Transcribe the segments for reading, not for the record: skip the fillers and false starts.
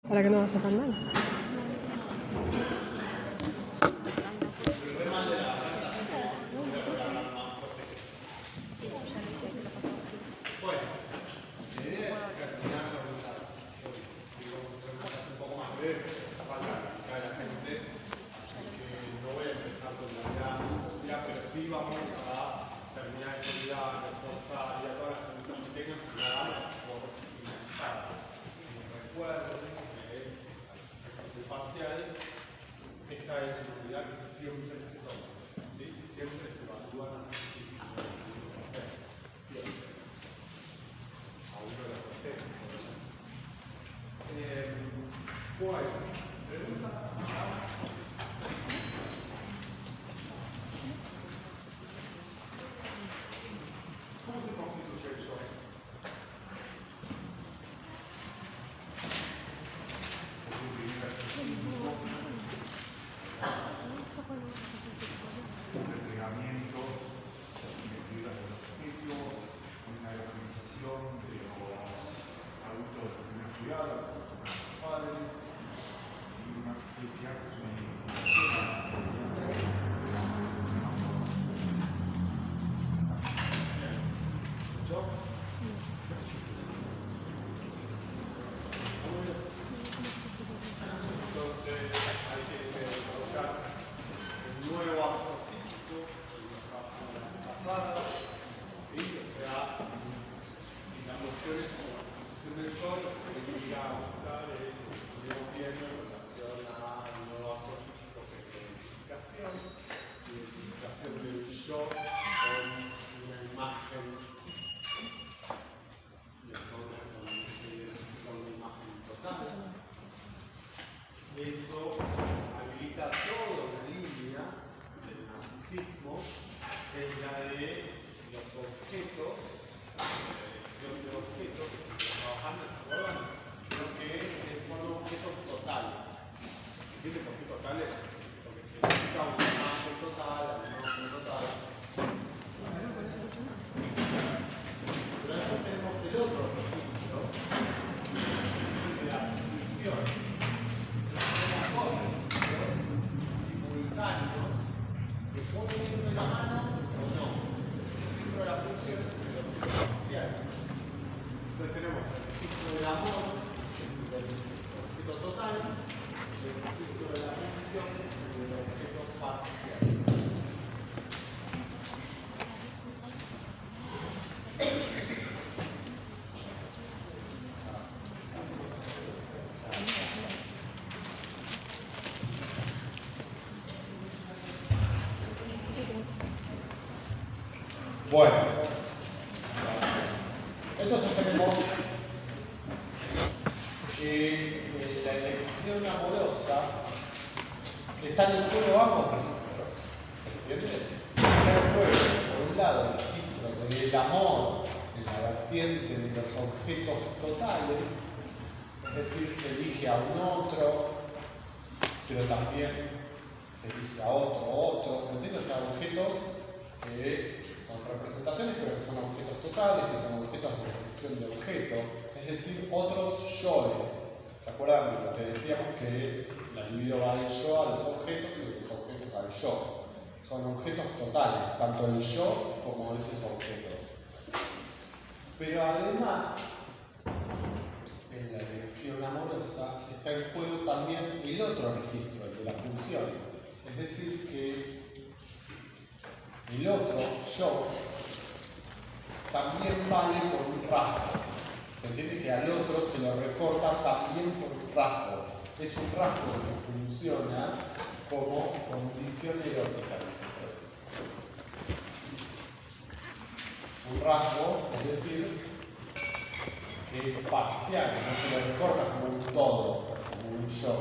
para que no vaya tan mal. Esta es una unidad que siempre se toma, ¿sí? Siempre se evalúan así, siempre. Aún no la contesto. Bueno, preguntas. ¿Cómo se constituye el yo? Un entrenamiento, la simetría del objeto, una organización de los adultos de primer cuidado, los padres, y una justicia que es una investigación. ¿Yo? Entonces hay que desarrollar un nuevo acto psíquico de nuestra pasada, ¿sí? O sea, si las nociones como la constitución del yo lo que tendría que buscar es lo que estuvimos viendo en relación a un nuevo acto psíquico que es la identificación del yo con una imagen. Y entonces cuando se identifica una imagen total, eso habilita toda una línea del narcisismo, que es la de los objetos, la elección de objetos que estamos trabajando, ¿se acuerdan? Lo que son objetos totales. ¿Se entiende por qué totales? Porque se utiliza una imagen total, una imagen total. Pero después tenemos el otro registro, de la función. Simultáneos que ponen dentro de la mano o no. Dentro de la función es el registro parcial. Entonces tenemos el registro del amor, que es el del objeto total, y el registro de la función es el del objeto parcial. Bueno, entonces tenemos que la elección amorosa está en el juego ambos registros. ¿Se entiende? Está en juego, por un lado, el registro del amor en la vertiente de los objetos totales, es decir, se elige a un otro, pero también se elige a otro. ¿Se entiende? O sea, objetos que son representaciones, pero que son objetos totales, que son objetos de elección de objeto, es decir, otros yoes. ¿Se acuerdan de lo que decíamos que la libido va del yo a los objetos y de los objetos al yo? Son objetos totales, tanto el yo como esos objetos. Pero además, en la elección amorosa está en juego también el otro registro, el de la función. Es decir, que el otro, yo, también vale por un rasgo. Se entiende que al otro se lo recorta también por un rasgo. Es un rasgo que funciona como condición erótica, dice Freud. Un rasgo, es decir, que es parcial, no se lo recorta como un todo, como un yo.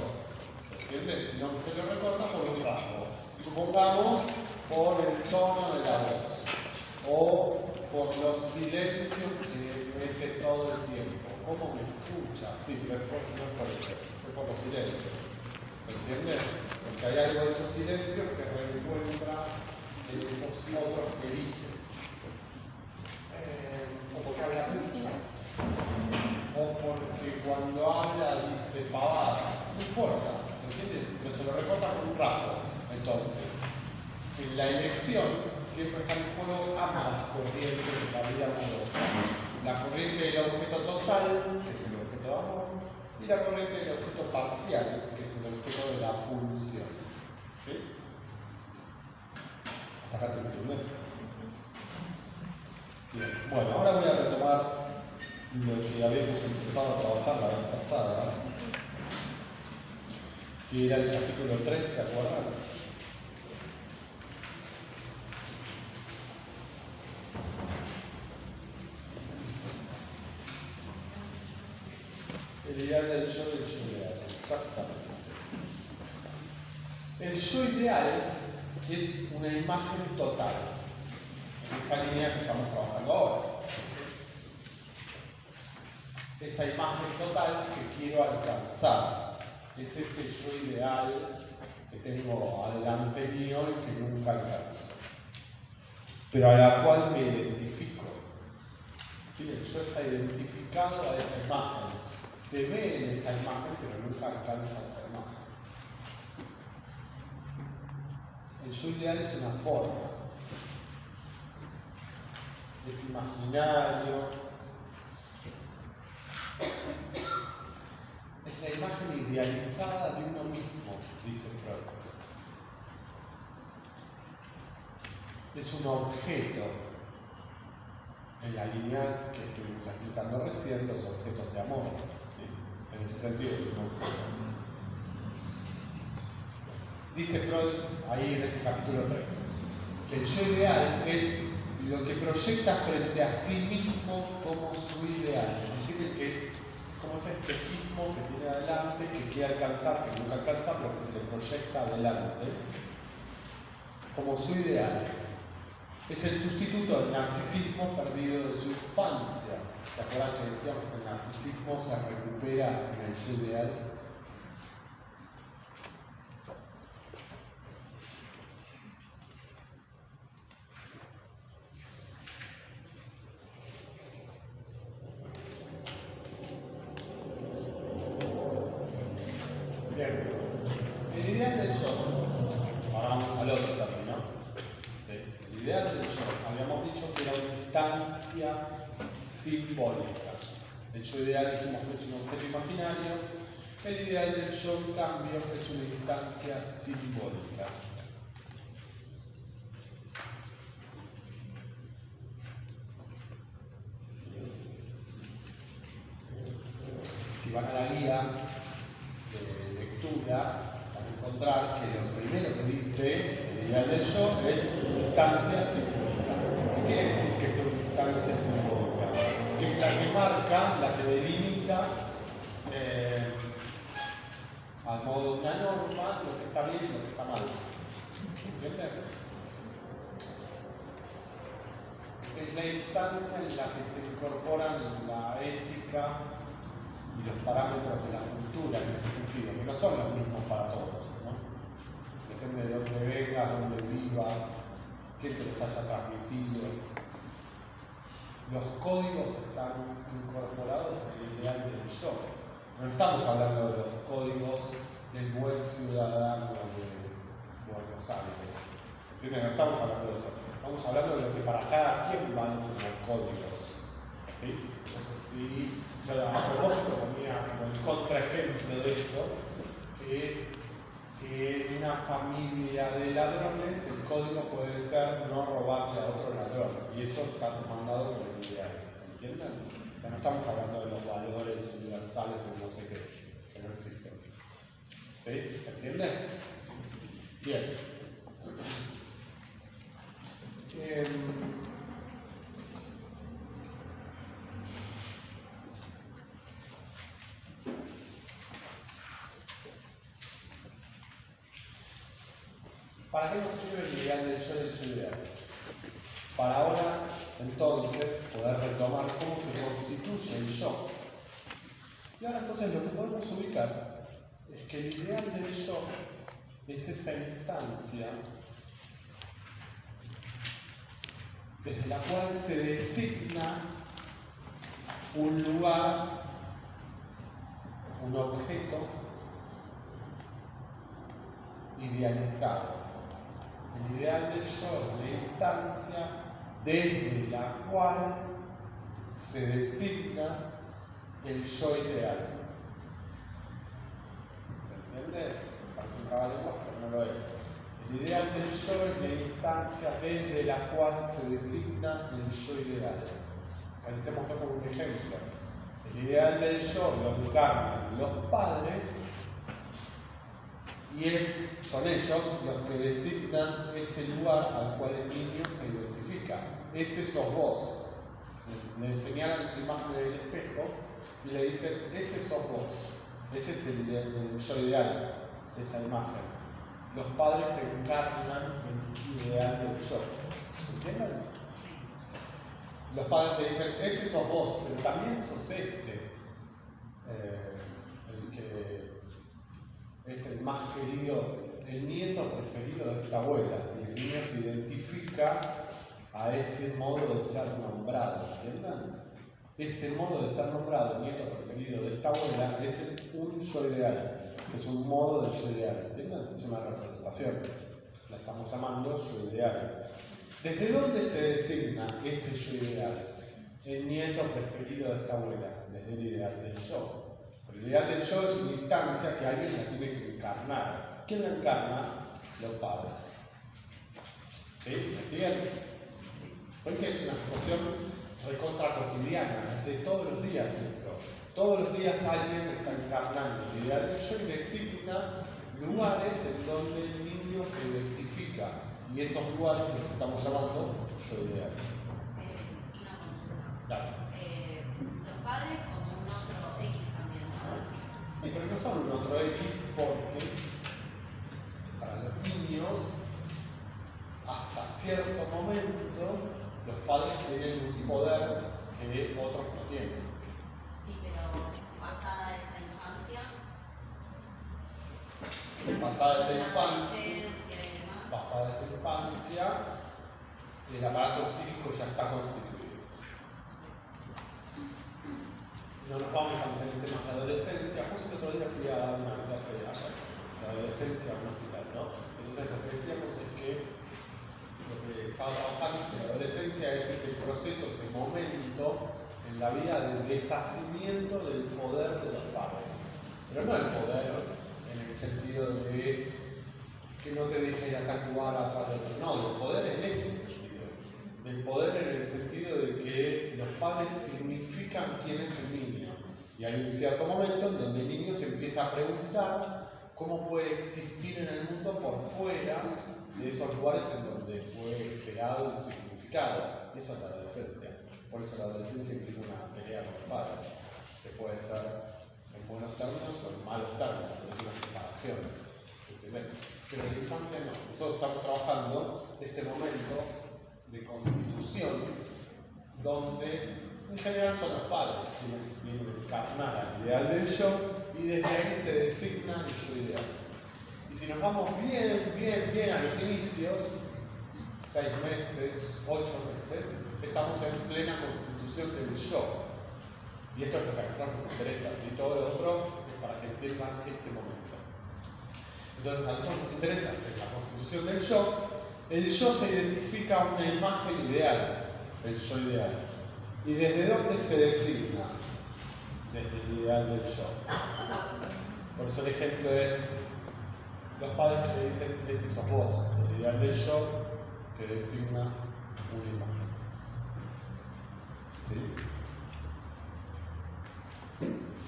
¿Se entiende? Sino que se lo recorta por un rasgo. Supongamos por el tono de la voz o por los silencios que mete todo el tiempo. ¿Cómo me escucha? Sí, pero no es por eso, es por los silencios. ¿Se entiende? Porque hay algo de esos silencios que reencuentra en esos otros que elige. O porque habla mucho. O porque cuando habla dice pavadas. importa, ¿se entiende? Pero se lo recorta con un rasgo. Entonces, en la elección siempre están en juego ambas corrientes de la vida amorosa. La corriente del objeto total, que es el objeto de amor, y la corriente del objeto parcial, que es el objeto de la pulsión. ¿Sí? Hasta acá se entiende. Bien, bueno, ahora voy a retomar lo que habíamos empezado a trabajar la vez pasada, que era el capítulo 3, ¿se acuerdan? El ideal del yo y el yo ideal, exactamente. El yo ideal es una imagen total, en esta línea que estamos trabajando ahora. Esa imagen total que quiero alcanzar, es ese yo ideal que tengo adelante mío y que nunca alcanzo, pero a la cual me identifico. ¿Sí? El yo está identificado a esa imagen, se ve en esa imagen, pero nunca alcanza esa imagen. El yo ideal es una forma, es imaginario, es la imagen idealizada de uno mismo, dice Freud. Es un objeto, en la línea que estuvimos explicando recién, los objetos de amor. ¿Sí? En ese sentido es un objeto. Dice Freud, ahí en ese capítulo 3, que el yo ideal es lo que proyecta frente a sí mismo como su ideal. ¿Entienden? Que es como ese espejismo que tiene adelante, que quiere alcanzar, que nunca alcanza, pero que se le proyecta adelante como su ideal. Es el sustituto del narcisismo perdido de su infancia. ¿Se acuerdan que decíamos que el narcisismo se recupera en el yo ideal? Bien. El ideal del yo. Ahora vamos al otro término. El ideal del yo, habíamos dicho que era una instancia simbólica. El yo ideal dijimos que es un objeto imaginario. El ideal del yo, en cambio, es una instancia simbólica. Si van a la guía de lectura, van a encontrar que lo primero que dice el ideal del yo es instancia simbólica. ¿Qué quiere decir que sea una instancia simbólica? Que es la que marca, la que delimita al modo de una norma lo que está bien y lo que está mal. ¿Entienden? Es la instancia en la que se incorporan la ética y los parámetros de la cultura en ese sentido, que no son los mismos para todos, ¿no? Depende de dónde vengas, dónde vivas, quién te los haya transmitido. Los códigos están incorporados en el ideal del yo. No estamos hablando de los códigos del buen ciudadano de Buenos Aires. ¿Entienden? No estamos hablando de eso. Estamos hablando de lo que para cada quien van como códigos. ¿Sí? Entonces, sí, yo a propósito ponía como el contraejemplo de esto, que es que en una familia de ladrones el código puede ser no robarle a otro ladrón, y eso está mandado por el ideal. ¿Entienden? Ya no estamos hablando de los valores universales de no sé qué, que no existen. ¿Sí? ¿Se entiende? Bien. ¿Para qué nos sirve el ideal del yo y el yo ideal? Para ahora, entonces, poder retomar cómo se constituye el yo. Y ahora entonces lo que podemos ubicar es que el ideal del yo es esa instancia desde la cual se designa un lugar, un objeto idealizado. El ideal del yo es la instancia desde la cual se designa el yo ideal. ¿Se entiende? Parece un trabalenguas, pero no lo es. El ideal del yo es la instancia desde la cual se designa el yo ideal. Pensémoslo como un ejemplo. El ideal del yo lo encarnan los padres y son ellos los que designan ese lugar al cual el niño se identifica. Ese sos vos. Le señalan su imagen en el espejo y le dicen, ese sos vos. Ese es el yo ideal, esa imagen. Los padres encarnan el ideal del yo. ¿Entienden? Los padres le dicen, ese sos vos, pero también sos este. El que es el más querido, el nieto preferido de esta abuela. Y el niño se identifica a ese modo de ser nombrado. ¿Entienden? Ese modo de ser nombrado, el nieto preferido de esta abuela, es un yo ideal. Es un modo de yo ideal. ¿Entienden? Es una representación. La estamos llamando yo ideal. ¿Desde dónde se designa ese yo ideal? El nieto preferido de esta abuela, desde el ideal del yo. Pero el ideal del yo es una instancia que alguien la tiene que encarnar. ¿Quién la encarna? Los padres. ¿Sí? ¿Me siguen? Porque es una situación recontra cotidiana, de todos los días esto. Todos los días alguien está encarnando el ideal del yo y designa lugares en donde el niño se identifica. Y esos lugares los estamos llamando yo ideal. Una consulta. Dale. Los padres como un otro X también, ¿no? Sí, pero no son un otro X porque para los niños, hasta cierto momento, los padres tienen un poder que otros no tienen. Sí, pero pasada esa infancia. Pasada esa la infancia, adolescencia y demás. pasada esa infancia, el aparato psíquico ya está constituido. No nos vamos a meter en temas de adolescencia. Justo el otro día fui a dar una clase de adolescencia en un hospital, ¿no? Entonces lo que decíamos es que lo que estaba trabajando en la adolescencia es ese proceso, ese momento en la vida de deshacimiento del poder de los padres. Pero no el poder en el sentido de que no te deje ir a tal lugar, a tal otro. No, el poder en este sentido. El poder en el sentido de que los padres significan quién es el niño. Y hay un cierto momento en donde el niño se empieza a preguntar cómo puede existir en el mundo por fuera de esos lugares en donde fue creado y significado. Eso es la adolescencia. Por eso la adolescencia implica una pelea con los padres, que puede ser en buenos términos o en malos términos, pero es una separación. Pero en la infancia no. Nosotros estamos trabajando este momento de constitución donde en general son los padres quienes vienen a encarnar al ideal del yo y desde ahí se designa el yo ideal. Y si nos vamos bien a los inicios, 6 meses, 8 meses, estamos en plena constitución del yo. Y esto es lo que a nosotros nos interesa, y todo lo otro es para que entiendan este momento. Entonces, a nosotros nos interesa la constitución del yo. El yo se identifica una imagen ideal, el yo ideal. ¿Y desde dónde se designa? Desde el ideal del yo. Por eso el ejemplo es los padres que le dicen, ese sos vos, el ideal del yo que designa una imagen. ¿Sí?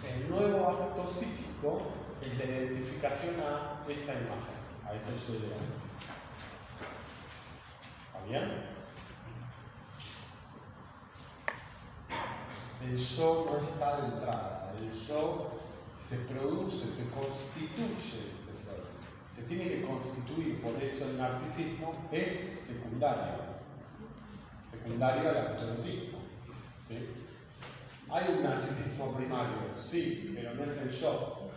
El nuevo acto psíquico es la identificación a esa imagen, a ese yo ideal. ¿Está bien? El yo no está de entrada, el yo se produce, se constituye, se tiene que constituir, por eso el narcisismo es secundario al autoerotismo. ¿Sí? Hay un narcisismo primario, sí, pero no es el yo.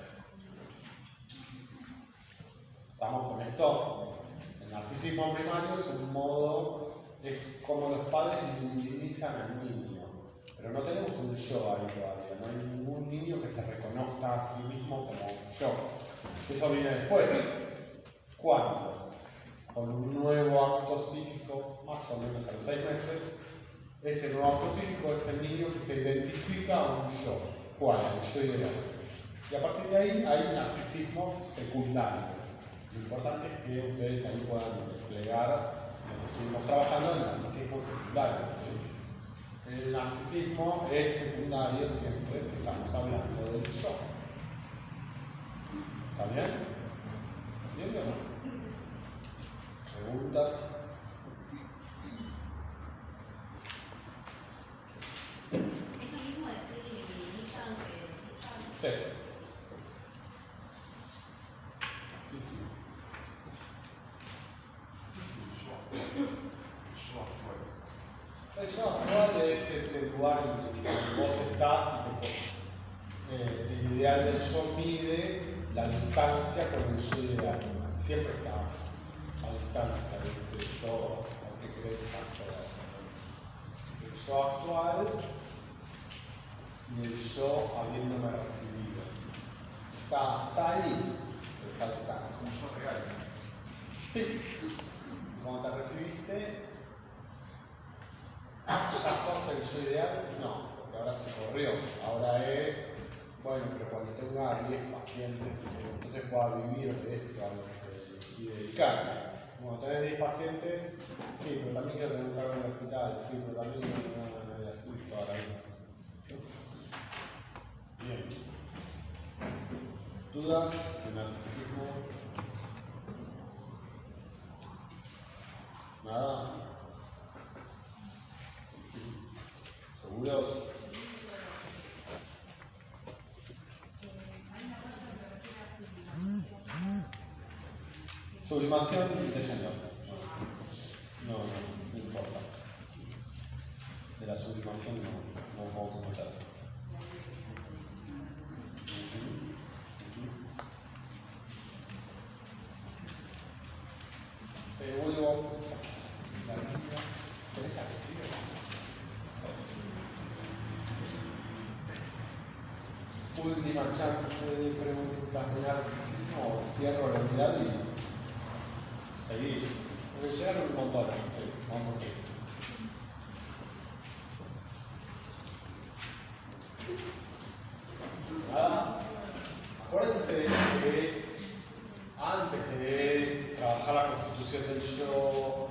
¿Estamos con esto? El narcisismo primario es un modo, es como los padres minimizan al niño. Pero no tenemos un yo ahí todavía, no hay ningún niño que se reconozca a sí mismo como yo. Eso viene después. ¿Cuándo? Con un nuevo acto psíquico, más o menos a los 6 meses. Ese nuevo acto psíquico es el niño que se identifica a un yo. ¿Cuál? El yo ideal. Y a partir de ahí hay narcisismo secundario. Lo importante es que ustedes ahí puedan desplegar lo que estuvimos trabajando, el narcisismo secundario. ¿Sí? El narcisismo es secundario siempre si estamos hablando del yo. ¿Está bien? ¿Bien o no? ¿Preguntas? ¿Es lo mismo decir minimizan que minimizan? Sí. Sí, sí. El yo actual es ese lugar en que vos estás y que el ideal del yo mide la distancia con el yo ideal. Siempre estás a distancia de ese yo al que querés acceder. El yo actual y el yo habiéndome recibido. Está ahí, pero está a distancia. Un yo real. Sí. Cuando te recibiste, ¿ya sos el yo ideal? No, porque ahora se corrió. Ahora es, bueno, pero cuando tenga 10 pacientes, entonces pueda vivir de esto y dedicarme. Cuando tenés 10 pacientes, sí, pero también quiero tener un cargo en el hospital, sí, pero también quiero tener una vida así toda la vida. Bien. ¿Dudas de narcisismo? ¿Nada? ¿Seguros? Sublimación, déjenlo. No importa. De la sublimación no vamos a meter. Vuelvo. La reciba. ¿Querés la reciba? Última chance de preguntas de narcisismo. Cierro la unidad y seguir. Porque llegaron un montón, así que vamos a seguir. Nada. Acuérdense que antes de trabajar la constitución del yo,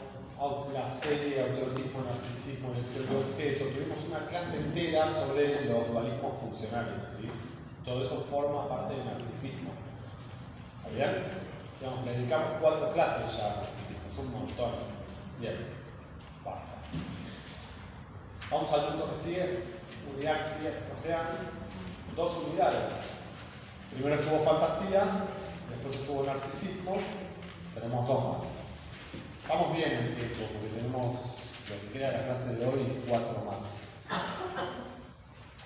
la serie autotismo, narcisismo, elección de objeto, tuvimos una clase entera sobre los dualismos funcionales. ¿Sí? Todo eso forma parte del narcisismo. ¿Está bien? Digamos, le dedicamos 4 clases ya al narcisismo, es un montón. Bien, basta. Vamos al punto que sigue, unidad que sigue, nos quedan 2 unidades. Primero estuvo fantasía, después estuvo narcisismo, tenemos 2 más. Estamos bien en el tiempo, porque tenemos lo que queda de la clase de hoy y 4 más.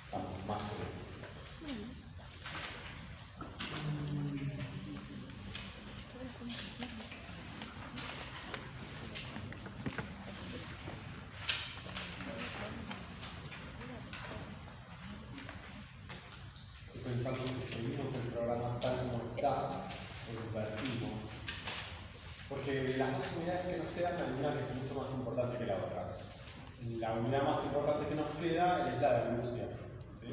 Estamos más que bien. Estoy pensando que si seguimos el programa tal como está, lo invertimos. Porque las 2 unidades que nos quedan, hay una que es mucho más importante que la otra. La unidad más importante que nos queda es la de angustia. ¿Sí?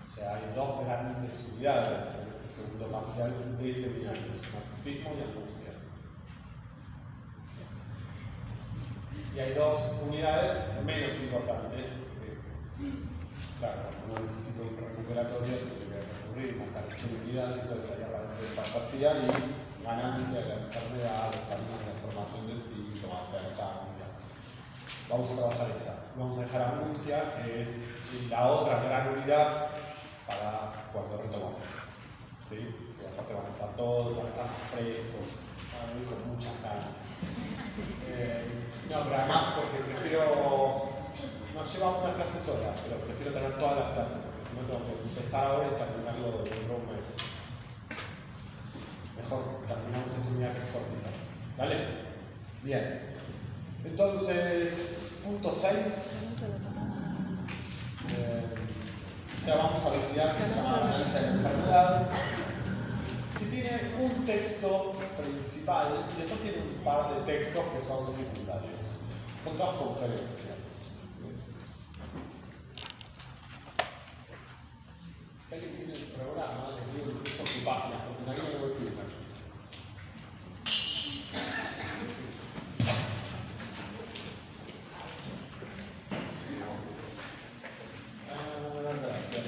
O sea, hay 2 grandes unidades en este segundo parcial de seminarios: narcisismo y angustia. Y hay 2 unidades menos importantes. Claro, no necesito un recuperatorio, tengo que recurrir, montar seguridad, entonces ahí aparece fantasía y ganancia de la enfermedad, los caminos de formación de síntomas, o sea, cambia. Vamos a trabajar esa. Vamos a dejar angustia, que es la otra gran unidad para cuando retomamos. ¿Sí? Y aparte van a estar todos, van a estar frescos, van a venir con muchas ganas. No, pero además porque prefiero. Nos lleva una clase sola, pero prefiero tener todas las clases, porque si no tengo que empezar ahora y terminarlo dentro de un mes. Mejor terminamos esta unidad que es cortita. ¿Vale? Bien. Entonces, punto 6. Ya vamos a la unidad que se llama análisis de la enfermedad, que tiene un texto principal y después tiene un par de textos que son secundarios. Son todas conferencias. Si alguien tiene el programa, les digo incluso qué páginas, porque en alguien no lo filman. Gracias.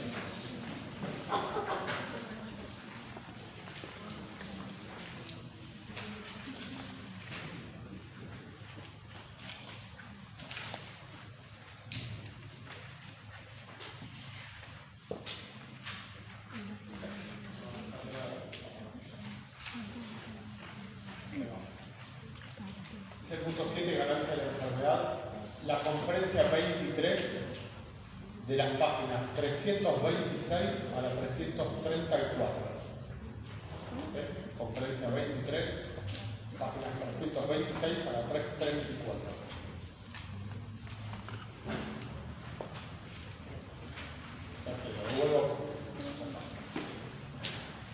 Es el punto 7, ganancia de la enfermedad. La conferencia 23 de las páginas 326 a la 334. ¿Sí? Conferencia 23, páginas 326 a la 334. Ya te lo devuelvo.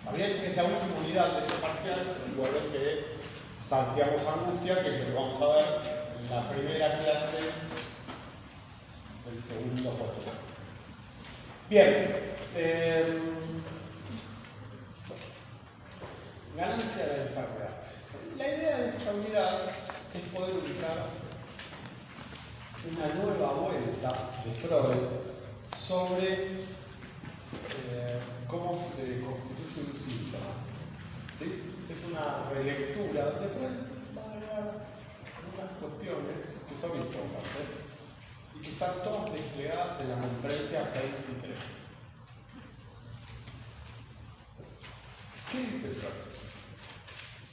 También es la última unidad de este parcial. Recuerden que salteamos angustia, que es lo que vamos a ver en la primera clase del segundo cuatro. Bien, ganancia de la enfermedad. La idea de esta unidad es poder ubicar una nueva vuelta de Freud sobre cómo se constituye un síntoma. ¿Sí? Es una relectura de Freud, va a hablar unas cuestiones que son importantes y que están todas desplegadas en la conferencia 23. ¿Qué dice Freud?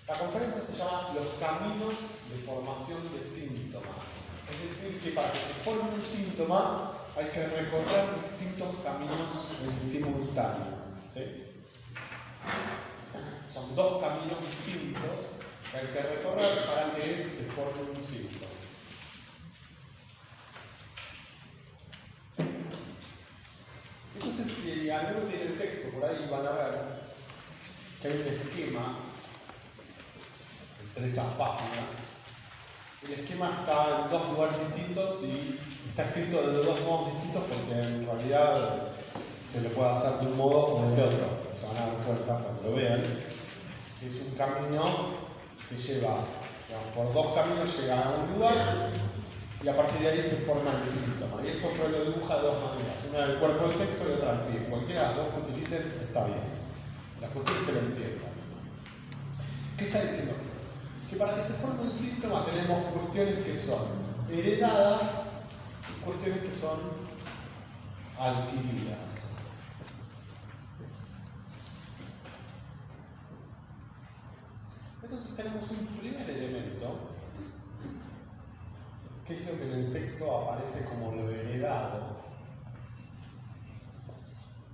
La conferencia se llama Los caminos de formación de síntomas. Es decir, que para que se forme un síntoma hay que recorrer distintos caminos en simultáneo. ¿Sí? Son dos caminos distintos que hay que recorrer para que se forme un síntoma. Entonces, si alguno tiene el texto por ahí, van a ver que hay un esquema entre esas páginas. El esquema está en dos lugares distintos y está escrito de dos modos distintos porque en realidad se lo puede hacer de un modo o del otro. Se van a dar cuenta cuando lo vean. Es un camino que lleva, digamos, por dos caminos llega a un lugar y a partir de ahí se forma el síntoma. Y eso Freud lo dibuja de dos maneras, una del cuerpo del texto y otra del pie. Cualquiera de las dos que utilicen está bien. La cuestión es que lo entiendan. ¿Qué está diciendo? Que para que se forme un síntoma tenemos cuestiones que son heredadas y cuestiones que son adquiridas. Entonces tenemos un primer elemento, que es lo que en el texto aparece como lo heredado.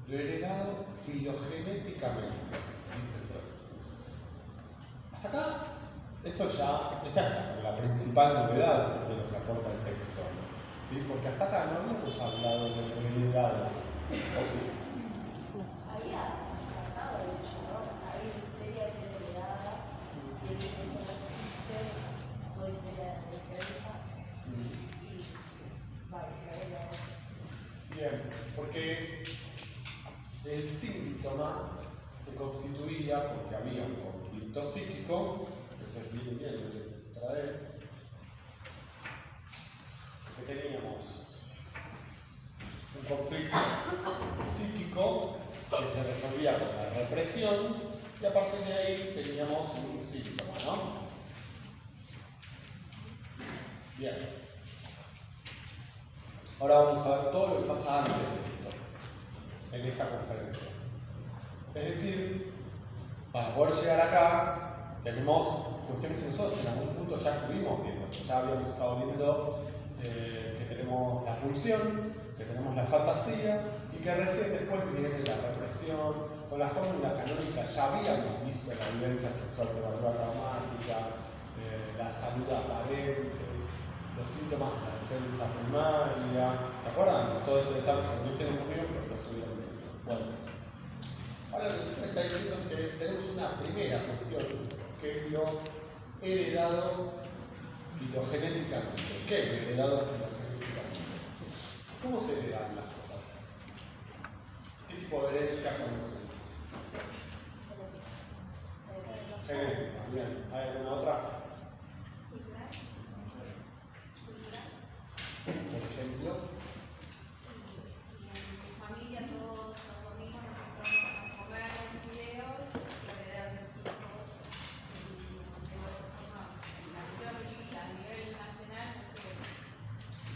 Lo heredado filogenéticamente, dice Freud. Hasta acá, esta es la principal novedad de lo que aporta el texto. ¿Sí? Porque hasta acá no habíamos hablado de lo heredado. ¿O sí? Había tratado de hecho, ¿no? Hay historia que es heredada y dice eso no existe, es toda historia de defensa y vale, Bien, porque el síntoma se constituía porque había un conflicto psíquico, entonces bien, otra vez, que teníamos un conflicto psíquico que se resolvía con la represión y a partir de ahí teníamos un síntoma, ¿no? Bien. Ahora vamos a ver todo lo que pasa antes de esto, en esta conferencia. Es decir, para poder llegar acá, tenemos cuestiones que nosotros en algún punto ya estuvimos viendo. Ya habíamos estado viendo que tenemos la pulsión, que tenemos la fantasía y que recién después viene la represión. Con la fórmula canónica ya habíamos visto la violencia sexual prematura traumática, la salud aparente, los síntomas de la defensa primaria. ¿Se acuerdan? Todo ese desarrollo no hicieron conmigo, pero lo estuvieron viendo. Bueno. Ahora lo que está diciendo es que tenemos una primera cuestión, que es lo heredado filogenéticamente. ¿Qué es lo heredado filogenéticamente? ¿Cómo se heredan las cosas? ¿Qué tipo de herencia conocen? Genética, bien. ¿Hay alguna otra? Por ejemplo. Familia, todos nos dormimos, nos encontramos a comer fideos, la heredad de mis hijos, y de esa forma, la cuestión que chiquita a nivel nacional, no sé.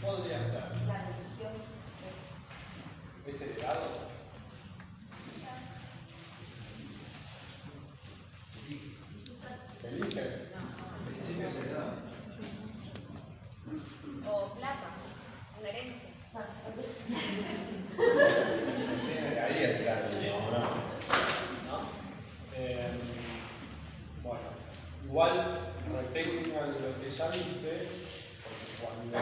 Podría ser. La religión. ¿Es heredado? ¿Se elige? Principio se da. O plata, una herencia. Ahí es clásico, ¿no? Bueno, igual retengan lo que ya dice, porque cuando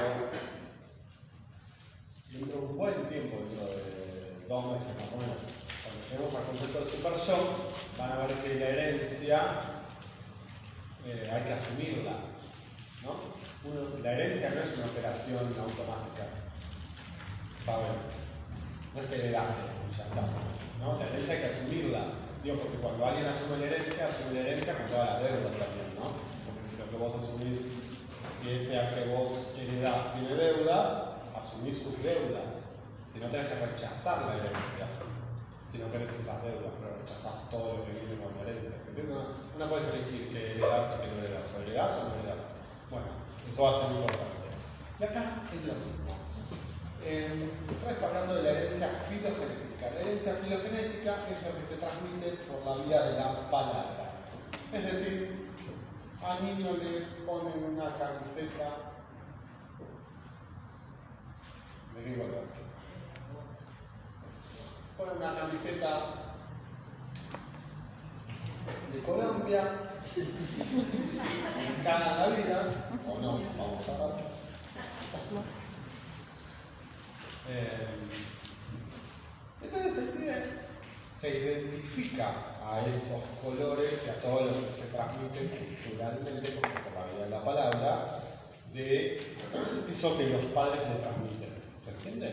dentro de un buen tiempo, dentro de 2 meses más o menos, cuando lleguemos al concepto de Super Shock, van a ver que la herencia hay que asumirla, ¿no? La herencia no es una operación automática, ¿saben? No es que le das y ya está, ¿no? La herencia hay que asumirla. Digo, porque cuando alguien asume la herencia con todas las deudas también, ¿no? Porque si lo que vos asumís, si ese a que vos heredás tiene deudas, asumís sus deudas. Si no tenés que rechazar la herencia, si no querés esas deudas, pero rechazás todo lo que viene con la herencia. ¿Entiendes? Una puedes elegir que heredás y que no heredás, o heredás o no heredás. Bueno, eso va a ser importante. Y acá es lo mismo. Esto está hablando de la herencia filogenética. La herencia filogenética es lo que se transmite por la vía de la palabra. Es decir, al niño le ponen una camiseta. ¿De qué color? Ponen una camiseta de Colombia. Ganan la vida. O no, vamos a ver. Entonces el pibe se identifica a esos colores y a todo lo que se transmite culturalmente, porque por la vía de la palabra, de eso que los padres le transmiten. ¿Se entiende?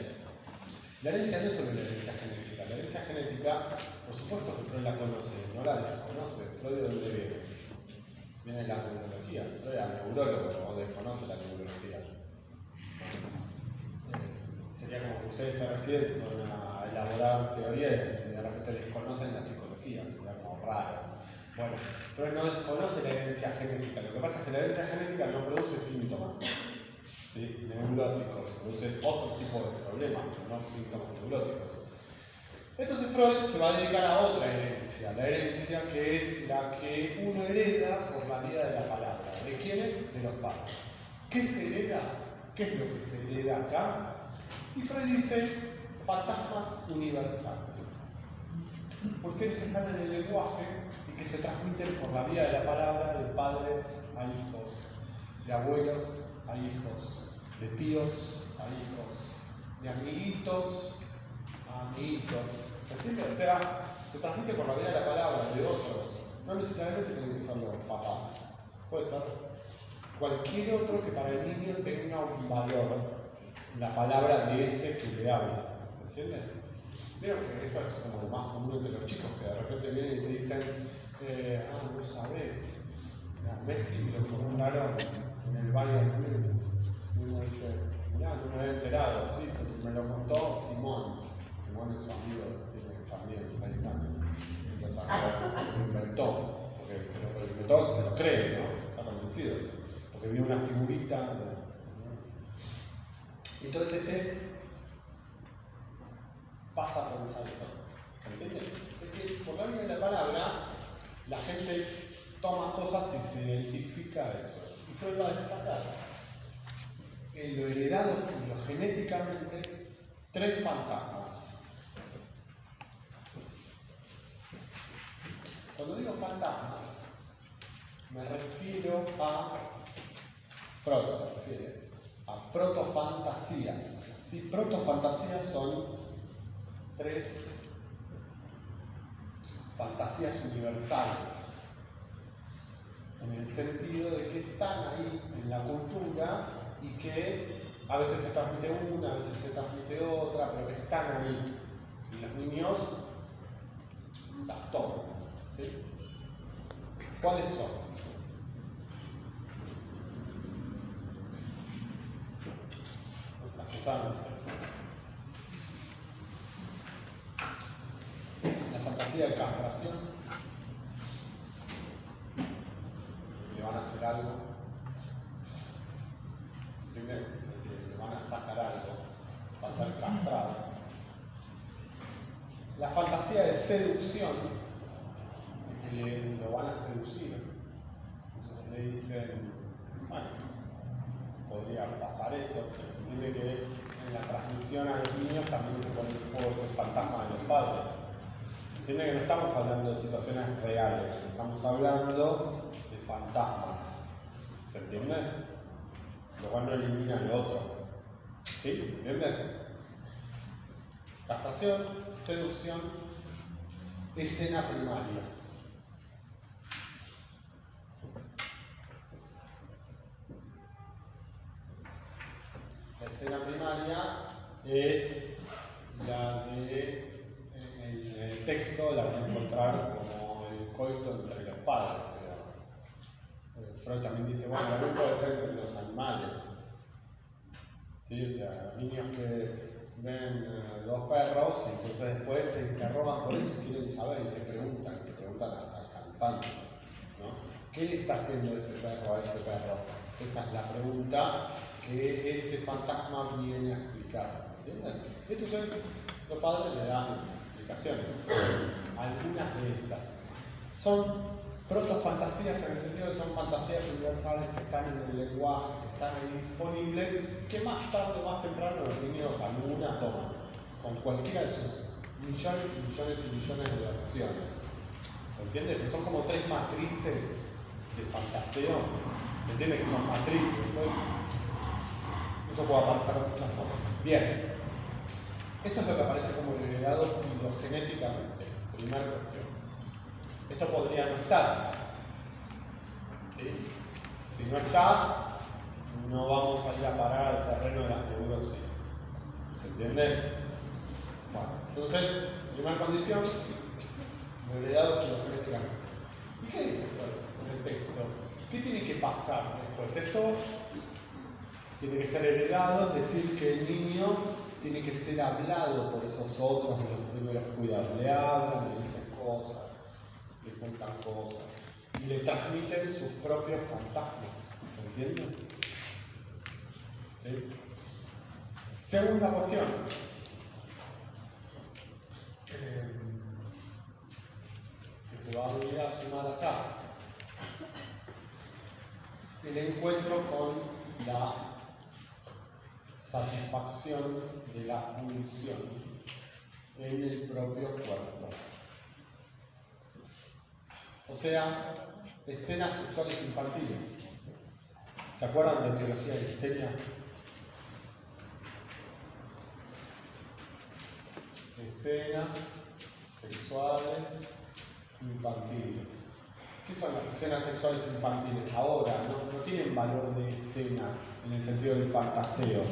La herencia no es solo la herencia genética. La herencia genética, por supuesto que Freud la conoce, no la desconoce. ¿Freud de dónde viene? Viene de la neurología. Freud era neurólogo, o desconoce la neurología. Sería como que ustedes se reciben a elaborar teorías y de repente desconocen la psicología, sería como raro. Bueno, Freud no desconoce la herencia genética. Lo que pasa es que la herencia genética no produce síntomas, ¿sí? Neuróticos, produce otro tipo de problemas, no síntomas neuróticos. Entonces Freud se va a dedicar a otra herencia, la herencia que es la que uno hereda por la vía de la palabra. ¿De quiénes? De los padres. ¿Qué se hereda? ¿Qué es lo que se hereda acá? Y Freud dice fantasmas universales. Cuestiones que están en el lenguaje y que se transmiten por la vía de la palabra de padres a hijos, de abuelos a hijos, de tíos a hijos, de amiguitos a amiguitos. ¿Se entiende? O sea, se transmite por la vía de la palabra de otros. No necesariamente tienen que ser los papás. Puede ser cualquier otro que para el niño tenga un valor. La palabra de ese que le habla. ¿Se entiende? Vieron que esto es como lo más común entre los chicos, que de repente vienen y te dicen, no sabes, a Messi lo compraron en el Bayern Múnich. Y uno dice, mirá, no me había enterado, sí, me lo contó Simón. Simón es su amigo, tiene también 6 años. Entonces lo inventó, porque lo inventó, se lo cree, ¿no? Está convencido, porque vio una figurita. Entonces pasa a pensar eso. ¿Se entiende? Es que por la vía de la palabra, la gente toma cosas y se identifica a eso. Y Freud va a destacar en lo heredado filogenéticamente 3 fantasmas. Cuando digo fantasmas, me refiero a Freud se refiere a protofantasías. ¿Sí? Protofantasías son 3 fantasías universales, en el sentido de que están ahí en la cultura y que a veces se transmite una, a veces se transmite otra, pero que están ahí. Y los niños las toman. ¿Sí? ¿Cuáles son? Pues las usaron ustedes. La fantasía de castración. Le van a hacer algo. Primero, le van a sacar algo. Va a ser castrado. La fantasía de seducción, que lo van a seducir. Entonces le dicen, bueno, podría pasar eso, pero se entiende que en la transmisión a los niños también se pone en juego ese fantasma de los padres. Se entiende que no estamos hablando de situaciones reales, estamos hablando de fantasmas. ¿Se entiende? Lo cual no elimina lo otro. ¿Sí? ¿Se entiende? Castración, seducción, escena primaria. La escena primaria es la de, en el texto la van a encontrar como el coito entre los padres. Pero Freud también dice, bueno, también puede ser entre los animales. ¿Sí? O sea, niños que ven dos perros y entonces después se interrogan por eso, quieren saber y te preguntan hasta el cansancio, ¿no? ¿Qué le está haciendo ese perro a ese perro? Esa es la pregunta que ese fantasma viene a explicar, ¿entienden? Entonces los padres le dan explicaciones. Algunas de estas son protofantasías en el sentido de que son fantasías universales que están en el lenguaje, que están ahí disponibles, que más tarde o más temprano los niños alguna toman, con cualquiera de sus millones y millones y millones de versiones. ¿Se entiende? Que son como tres matrices de fantaseo. ¿Se entiende que son matrices? Pues, eso puede aparecer en muchas formas. Bien. Esto es lo que aparece como heredado filogenéticamente. Primera cuestión. Esto podría no estar. ¿Sí? Si no está, no vamos a ir a parar al terreno de las neurosis. ¿Se entiende? Bueno, entonces, primera condición, heredado filogenéticamente. ¿Y qué dice en el texto? ¿Qué tiene que pasar después? Esto tiene que ser heredado, es decir, que el niño tiene que ser hablado por esos otros de los primeros cuidados. Le hablan, le dicen cosas, le cuentan cosas y le transmiten sus propios fantasmas. ¿Se entiende? ¿Sí? Segunda cuestión. Que se va a venir a sumar acá. El encuentro con la satisfacción de la pulsión en el propio cuerpo. O sea, escenas sexuales infantiles. ¿Se acuerdan de teología de histeria? Escenas sexuales infantiles. ¿Qué son las escenas sexuales infantiles? Ahora no tienen valor de escena en el sentido del fantaseo.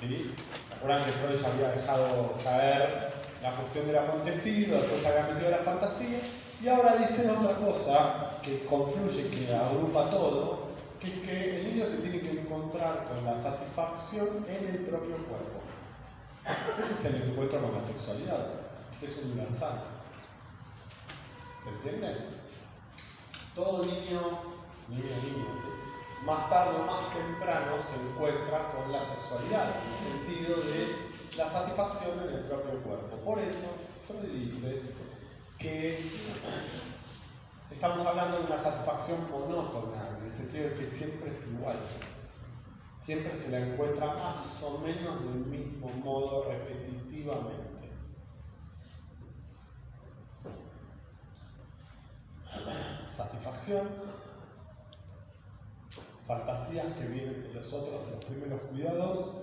¿Sí? ¿Se acuerdan que Freud ya había dejado caer la cuestión del acontecido, después había metido la fantasía? Y ahora dice otra cosa que confluye, que agrupa todo, que es que el niño se tiene que encontrar con la satisfacción en el propio cuerpo. Ese es el encuentro con la sexualidad. Este es universal. ¿Se entiende? Todo niño, ¿sí? Más tarde o más temprano se encuentra con la sexualidad, en el sentido de la satisfacción en el propio cuerpo. Por eso, Freud dice que estamos hablando de una satisfacción monótona, en el sentido de que siempre es igual. Siempre se la encuentra más o menos del mismo modo, repetitivamente. Satisfacción, fantasías que vienen de los otros, de los primeros cuidados,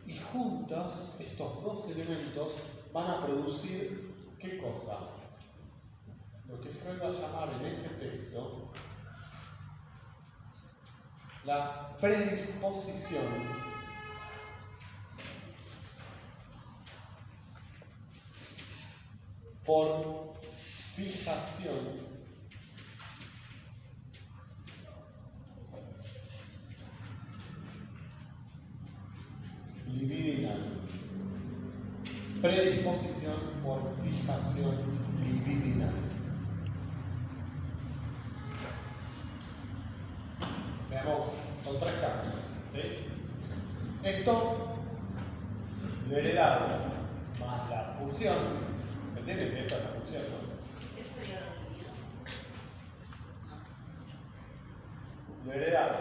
y juntos estos dos elementos van a producir ¿qué cosa? Freud va a llamar en ese texto la predisposición por fijación libidinal. Predisposición por fijación libidinal. Veamos, son tres caminos, ¿sí? Esto, lo heredado, más la pulsión. ¿Se entiende que esta es la pulsión, no? Eso ya lo olvidó. Lo heredado,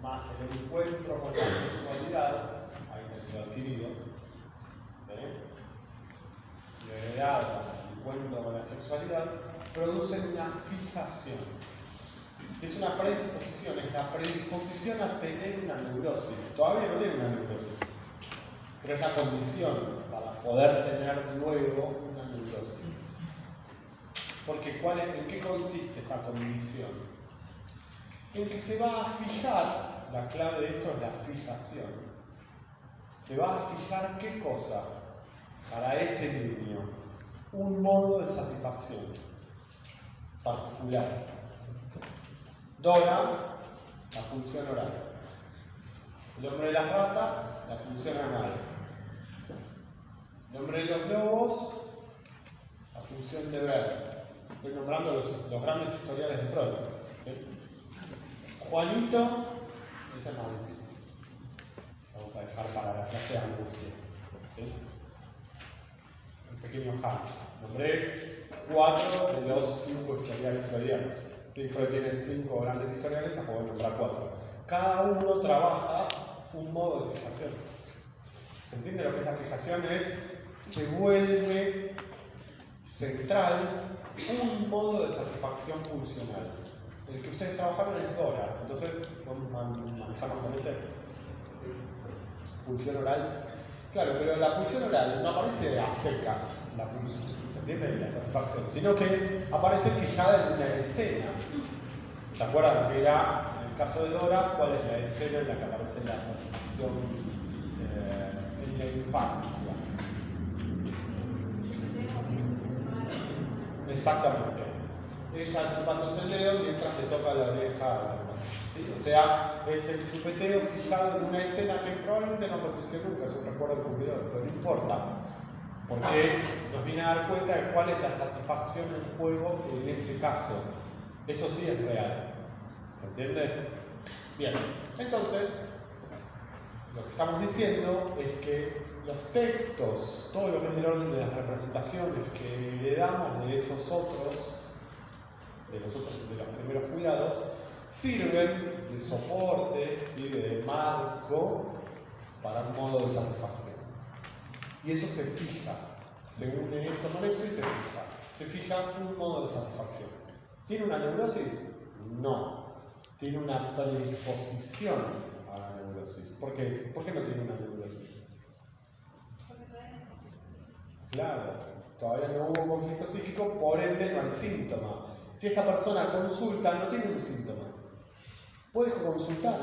más el encuentro con la sexualidad, ahí tenés lo adquirido, ¿sí? Lo heredado, más el encuentro con la sexualidad, producen una fijación. Que es una predisposición, es la predisposición a tener una neurosis. Todavía no tiene una neurosis, pero es la condición para poder tener luego una neurosis. Porque ¿en qué consiste esa condición? En que se va a fijar, la clave de esto es la fijación. Se va a fijar qué cosa para ese niño, un modo de satisfacción particular. Dora, la pulsión oral. El hombre de las ratas, la pulsión anal. El hombre de los globos, la pulsión de ver. Estoy nombrando los grandes historiales de Freud, ¿sí? Juanito, ese es más difícil. Vamos a dejar para la clase de angustia, ¿sí? El pequeño Hans. Nombré 4 de los 5 historiales freudianos. Sí, Freud tiene 5 grandes historiales, acabo de nombrar 4. Cada uno trabaja un modo de fijación. ¿Se entiende lo que es la fijación? Se vuelve central un modo de satisfacción pulsional. El que ustedes trabajaron es Dora, entonces manejamos con ese. Pulsión oral. Claro, pero la pulsión oral no aparece a secas, la pulsión, ¿se entiende? La satisfacción, sino que aparece fijada en una escena. ¿Se acuerdan que era, en el caso de Dora, cuál es la escena en la que aparece la satisfacción en la infancia? Exactamente. Ella chupándose el dedo mientras le toca la oreja. ¿Sí? O sea, es el chupeteo fijado en una escena que probablemente no aconteció nunca, es un recuerdo cumplidor, pero no importa, porque nos viene a dar cuenta de cuál es la satisfacción del juego en ese caso. Eso sí es real. ¿Se entiende? Bien, entonces, lo que estamos diciendo es que los textos, todo lo que es del orden de las representaciones que heredamos de esos otros, de los primeros cuidados, sirven de soporte, sirve de marco para un modo de satisfacción. Y eso se fija, se une esto con esto y se fija. Se fija un modo de satisfacción. ¿Tiene una neurosis? No. Tiene una predisposición a la neurosis. ¿Por qué? ¿Por qué no tiene una neurosis? Claro, todavía no hubo conflicto psíquico, por ende no hay síntoma. Si esta persona consulta, no tiene un síntoma. Puede consultar,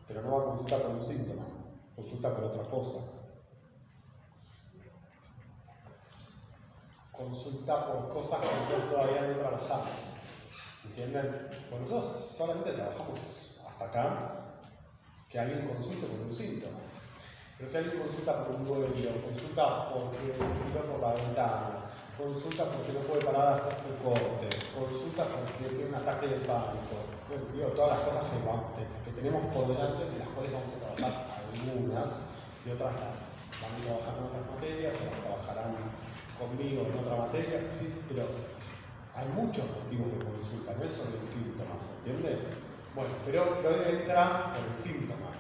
pero no va a consultar por un síntoma, consulta por otra cosa. Consulta por cosas que nosotros todavía no trabajamos. ¿Entienden? Por nosotros solamente trabajamos hasta acá que alguien consulte por un síntoma. Pero si alguien consulta por un duelo, consulta porque se tiró por la ventana, consulta porque no puede parar de hacerse cortes, consulta porque tiene un ataque de pánico. Bueno, digo, todas las cosas que tenemos por delante, de las cuales vamos a trabajar algunas y otras las van a trabajar en otras materias o las trabajarán conmigo en otra materia, sí, pero hay muchos motivos de consulta, no es solo el síntoma, ¿se entiende? Bueno, pero Freud entra por el síntoma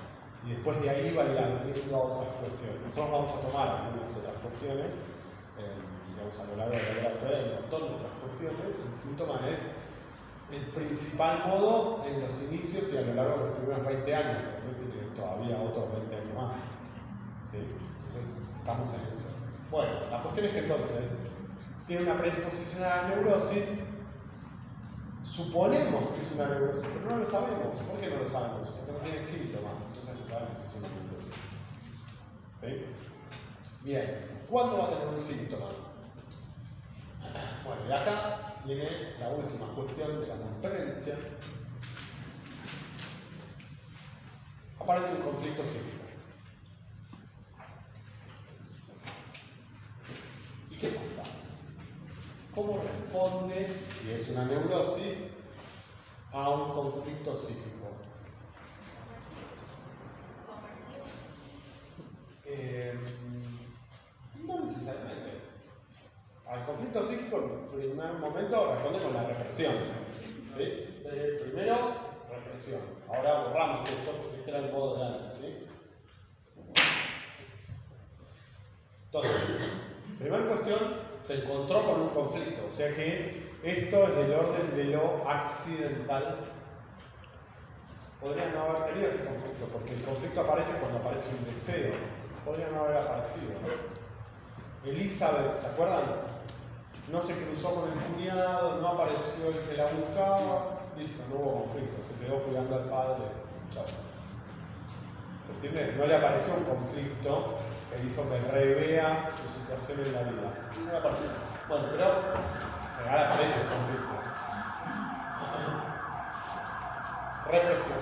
y después de ahí va viendo a otras cuestiones. Nosotros vamos a tomar algunas otras cuestiones, digamos a lo largo de la obra de Freud hay un montón de otras cuestiones. El síntoma es el principal modo en los inicios y a lo largo de los primeros 20 años, porque tiene todavía otros 20 años más. ¿Sí? Entonces, estamos en eso. Bueno, la cuestión es que entonces, tiene una predisposición a la neurosis, suponemos que es una neurosis, pero no lo sabemos. ¿Por qué no lo sabemos? Porque no tiene síntomas, entonces no sabemos si es una neurosis. ¿Sí? Bien, ¿cuándo va a tener un síntoma? Bueno, y acá viene la última cuestión de la conferencia. Aparece un conflicto psíquico. ¿Y qué pasa? ¿Cómo responde, si es una neurosis, a un conflicto psíquico? No necesariamente. Al conflicto psíquico, en primer momento, responde con la represión. ¿Sí? Primero, represión. Ahora borramos esto porque este era el modo de antes. ¿Sí? Entonces, primera cuestión, se encontró con un conflicto. O sea que esto es del orden de lo accidental. Podría no haber tenido ese conflicto, porque el conflicto aparece cuando aparece un deseo. Podría no haber aparecido. Elizabeth, ¿se acuerdan? No se cruzó con el cuñado, no apareció el que la buscaba, listo, no hubo conflicto, se quedó cuidando al padre, chao. ¿Se entiende? No le apareció un conflicto que hizo que revea su situación en la vida. No le apareció. Bueno, pero ahora aparece el conflicto. Represión.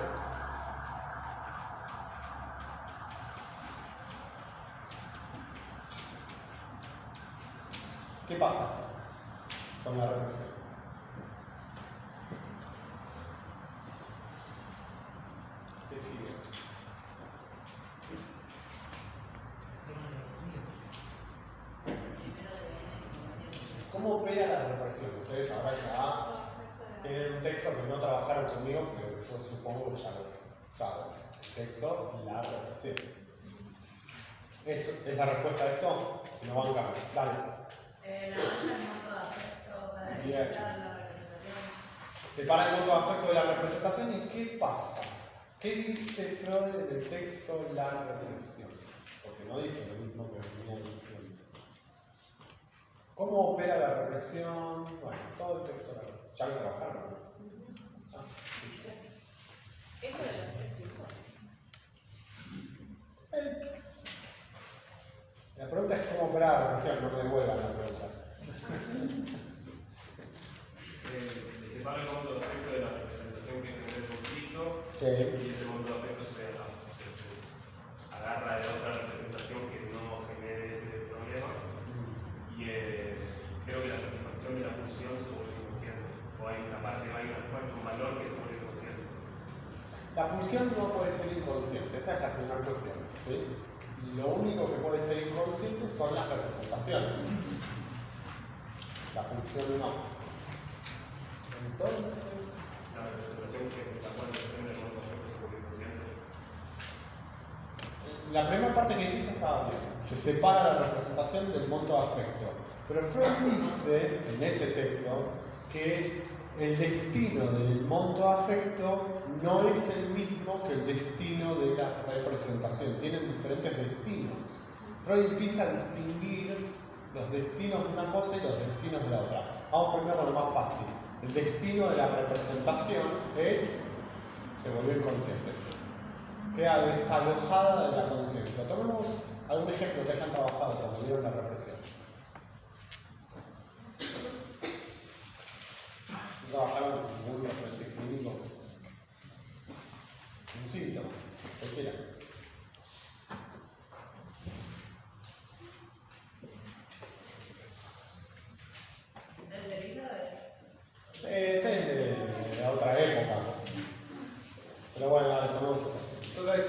¿Qué pasa con la represión? ¿Qué sigue? ¿Cómo opera la represión? Ustedes ahora ya tienen un texto que no trabajaron conmigo, pero yo supongo que ya lo saben. El texto y la represión. ¿Eso es la respuesta a esto? Si no van a cambiar. Dale. La mancha el monto de afecto para evitar la representación. Separa el monto de afecto de la representación y ¿qué pasa? ¿Qué dice Freud en el texto la represión? Porque no dice lo mismo que venía diciendo. ¿Cómo opera la represión? Bueno, todo el texto de la represión. Ya lo trabajaron, ¿no? Ah, sí. Eso de los 3 tipos. La pregunta es cómo opera la represión, no me devuelvan la pregunta. Le separa el monto de afecto de la representación que genera el conflicto Sí. y ese monto de afecto se agarra de otra representación que no genere ese problema y creo que la satisfacción de la función se vuelve inconsciente o hay una parte, hay una fuerza, un valor que se vuelve inconsciente. La función no puede ser inconsciente, esa es la primera cuestión. ¿Sí? Lo único que puede ser inconsciente son las representaciones. La función no. Entonces, La representación que la cual depende del monto de afecto se vuelve inconsciente. la primera parte que dijiste estaba bien. Se separa la representación del monto de afecto. Pero Freud dice en ese texto que el destino del monto de afecto no es el mismo que el destino de la representación. Tienen diferentes destinos. Freud empieza a distinguir los destinos de una cosa y los destinos de la otra. Vamos primero con lo más fácil. El destino de la representación se volvió inconsciente. Queda desalojada de la conciencia. Tomemos algún ejemplo que hayan trabajado cuando vieron la represión. ¿Trabajaron en un referente clínico? Un síntoma, cualquiera. El de Elizabeth. Ese es de otra época. Pero bueno, nada, tomemos eso. Entonces,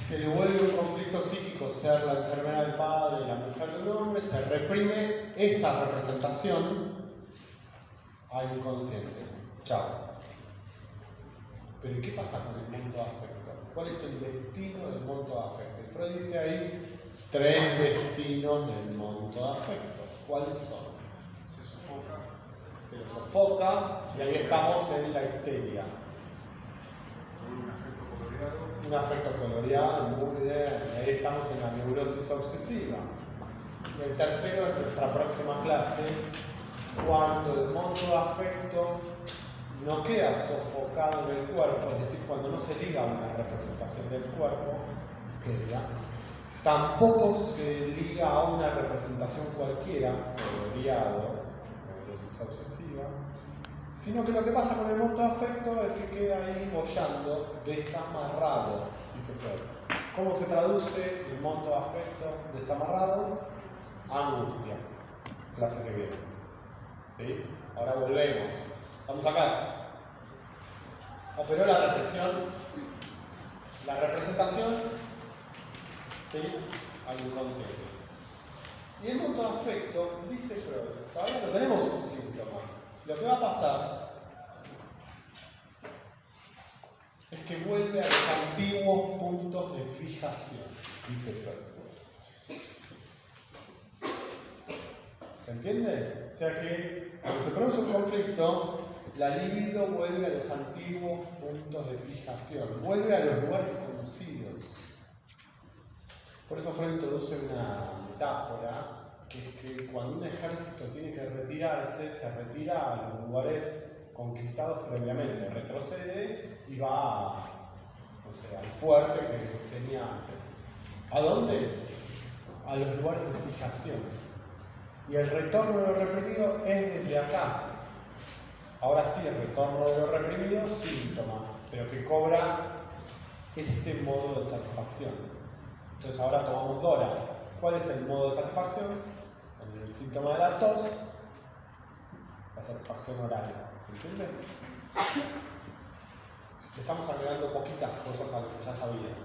se le vuelve un conflicto psíquico ser la enfermera del padre y la mujer del hombre, se reprime esa representación al inconsciente. Chao. Pero ¿y qué pasa con el monto de afecto? ¿Cuál es el destino del monto de afecto? Y Freud dice ahí 3 destinos del monto de afecto. ¿Cuáles son? Se lo sofoca y ahí estamos en la histeria. Un afecto coloreado. Un afecto coloreado, muy bien. Ahí estamos en la neurosis obsesiva. Y el tercero es nuestra próxima clase, cuando el monto de afecto no queda sofocado en el cuerpo, es decir, cuando no se liga a una representación del cuerpo, tampoco se liga a una representación cualquiera, coloreado, neurosis obsesiva, sino que lo que pasa con el monto de afecto es que queda ahí boyando, desamarrado, dice Freud. ¿Cómo se traduce el monto de afecto desamarrado? Angustia. Clase que viene. ¿Sí? Ahora volvemos. Estamos acá. Operó la represión. La representación, ¿sí?, al inconsciente. Y el monto de afecto, dice Freud, todavía no tenemos un síntoma. Lo que va a pasar es que vuelve a los antiguos puntos de fijación, dice Freud. ¿Se entiende? O sea que cuando se produce un conflicto, la libido vuelve a los antiguos puntos de fijación, vuelve a los lugares conocidos. Por eso Freud introduce una metáfora, que es que cuando un ejército tiene que retirarse, se retira a los lugares conquistados previamente, retrocede y va al fuerte que tenía antes. ¿A dónde? A los lugares de fijación. Y el retorno de lo reprimido es desde acá. Ahora sí, el retorno de lo reprimido, síntoma, pero que cobra este modo de satisfacción. Entonces ahora tomamos Dora. ¿Cuál es el modo de satisfacción? En el síntoma de la tos, la satisfacción oral. ¿Se entiende? Estamos agregando poquitas cosas a lo que ya sabían.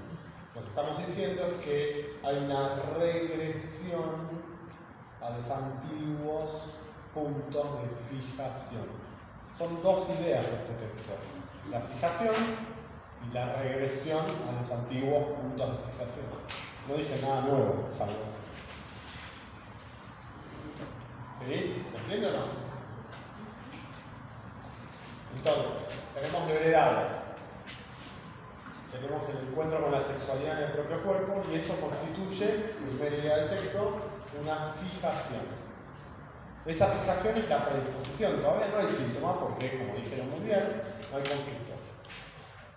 Lo que estamos diciendo es que hay una regresión a los antiguos puntos de fijación. Son dos ideas de este texto: la fijación y la regresión a los antiguos puntos de fijación. No dije nada nuevo, salvo eso. ¿Sí? ¿Se entiende o no? Entonces, tenemos lo heredado. Tenemos el encuentro con la sexualidad en el propio cuerpo y eso constituye, primera idea del texto, una fijación. Esa fijación es la predisposición. Todavía no hay síntoma porque, como dijeron muy bien, no hay conflicto.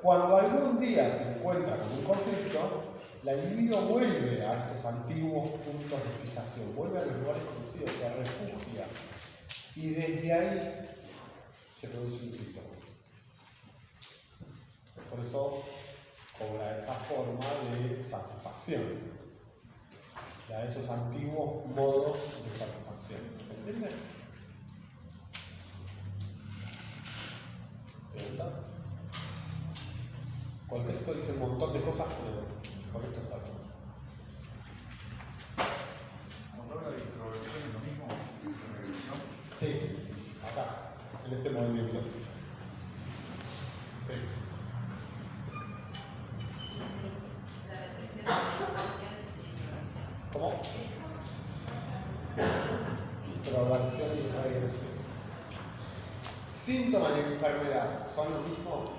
Cuando algún día se encuentra con un conflicto, la libido vuelve a estos antiguos puntos de fijación, vuelve a los lugares conocidos, se refugia y desde ahí se produce un síntoma. Por eso cobra esa forma de satisfacción, ya esos antiguos modos de satisfacción. ¿Se entiende? ¿Preguntas? Cualquier texto dice un montón de cosas, pero con esto está bien. Cuando habla de introversión es lo mismo que regresión. Sí, acá, en este movimiento. Sí. La represión de las emociones y introversión. ¿Cómo? Introversión y regresión. Síntomas de enfermedad, ¿son lo mismo?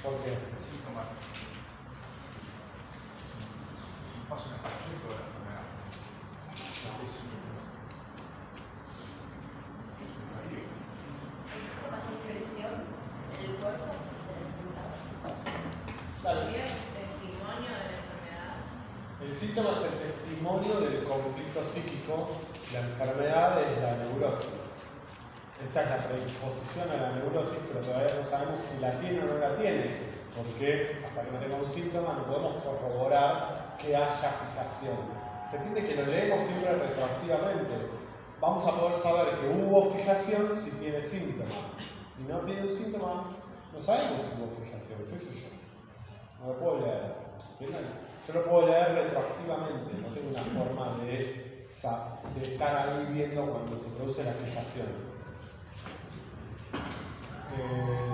¿Por qué? Síntomas. Es un paso en el conjunto de la enfermedad. El síntoma es impresión en el cuerpo de la enfermedad. Claro. Sería el testimonio de la enfermedad. El síntoma es el testimonio del conflicto psíquico, la enfermedad es la neurosis. Esta es la predisposición a la neurosis, pero todavía no sabemos si la tiene o no la tiene, porque hasta que no tenga un síntoma no podemos corroborar que haya fijación. Se entiende que lo leemos siempre retroactivamente. Vamos a poder saber que hubo fijación si tiene síntoma. Si no tiene un síntoma, no sabemos si hubo fijación. ¿Qué sé yo? No lo puedo leer. ¿Entienden? Yo lo puedo leer retroactivamente, no tengo una forma de estar ahí viendo cuando se produce la fijación.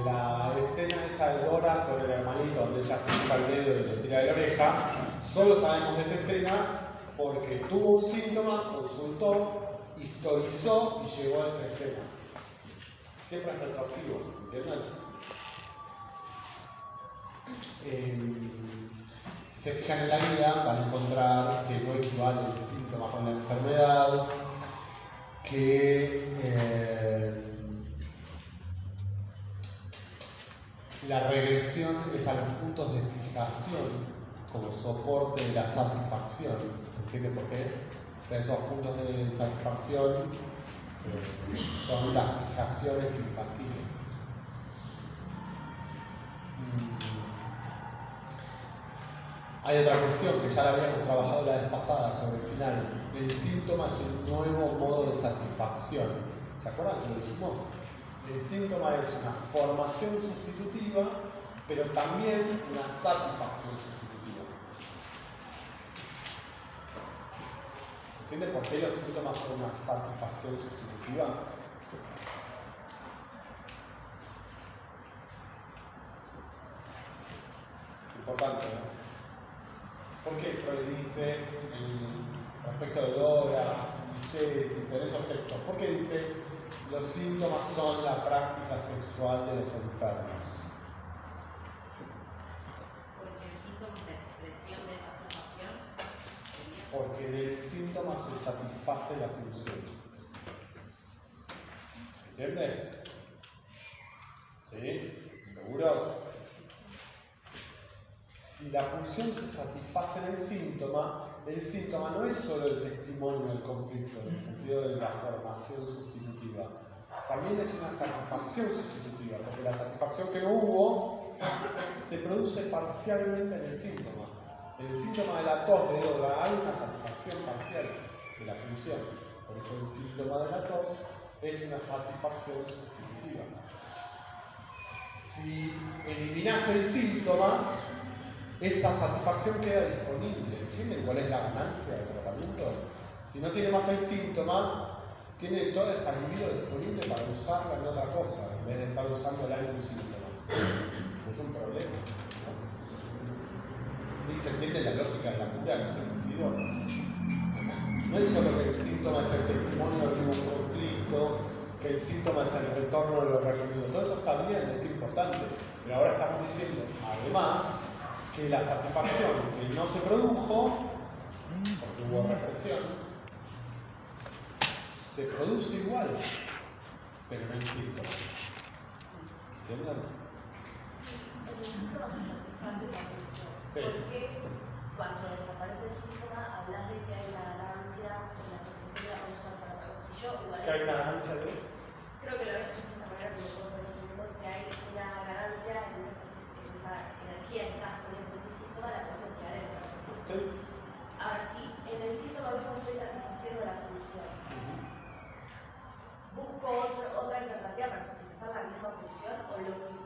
La escena esa de Dora con el hermanito donde ella se quita el dedo y le tira de la oreja, solo sabemos de esa escena porque tuvo un síntoma, consultó, historizó y llegó a esa escena. Siempre es retroactivo, ¿entienden? Si se fijan en la guía, van a encontrar que no equivale el síntoma con la enfermedad, que la regresión es a los puntos de fijación como soporte de la satisfacción. ¿Se entiende por qué? O sea, esos puntos de satisfacción son las fijaciones infantiles. Hay otra cuestión que ya la habíamos trabajado la vez pasada sobre el final. El síntoma es un nuevo modo de satisfacción. ¿Se acuerdan que lo dijimos? El síntoma es una formación sustitutiva, pero también una satisfacción sustitutiva. ¿Se entiende por qué los síntomas son una satisfacción sustitutiva? Importante, ¿no? ¿Por qué Freud dice, respecto de Dora, Tesis, en esos textos, por qué dice los síntomas son la práctica sexual de los enfermos? Porque el síntoma es la expresión de esa formación. Porque del síntoma se satisface la pulsión. ¿Entiende? ¿Sí? ¿Seguros? Si la pulsión se satisface en el síntoma no es solo el testimonio del conflicto, en el sentido de la formación sustitutiva. También es una satisfacción sustitutiva, porque la satisfacción que no hubo se produce parcialmente en el síntoma. En el síntoma de la tos de Dora hay una satisfacción parcial de la pulsión. Por eso el síntoma de la tos es una satisfacción sustitutiva. Si eliminás el síntoma, esa satisfacción queda disponible. ¿Entienden cuál es la ganancia del tratamiento? Si no tiene más el síntoma, tiene toda esa libido disponible para usarla en otra cosa, en vez de estar usándola en un síntoma. Es un problema. ¿Sí? ¿Se entiende la lógica de la cura en este sentido? No es solo que el síntoma es el testimonio de un conflicto, que el síntoma es el retorno de lo reprimido. Todo eso está bien, es importante. Pero ahora estamos diciendo, además, que la satisfacción que no se produjo, porque hubo represión, se produce igual, pero no hay síntoma. ¿Entienden? Sí, en el síntoma se satisface esa pulsión. Sí. Porque cuando desaparece el síntoma, hablas de que hay una ganancia en la satisfacción de la pulsión para otra cosa. Si yo igual. ¿Que hay una ganancia de? Creo que lo habías dicho de esta manera, pero puedo estar entendiendo que hay una ganancia en esa energía que estás poniendo en ese síntoma, la puedes emplear en otra cosa. Sí. Ahora sí, en el síntoma mismo estoy satisfaciendo la pulsión. Busco otra alternativa para satisfacer la misma pulsión o lo mismo.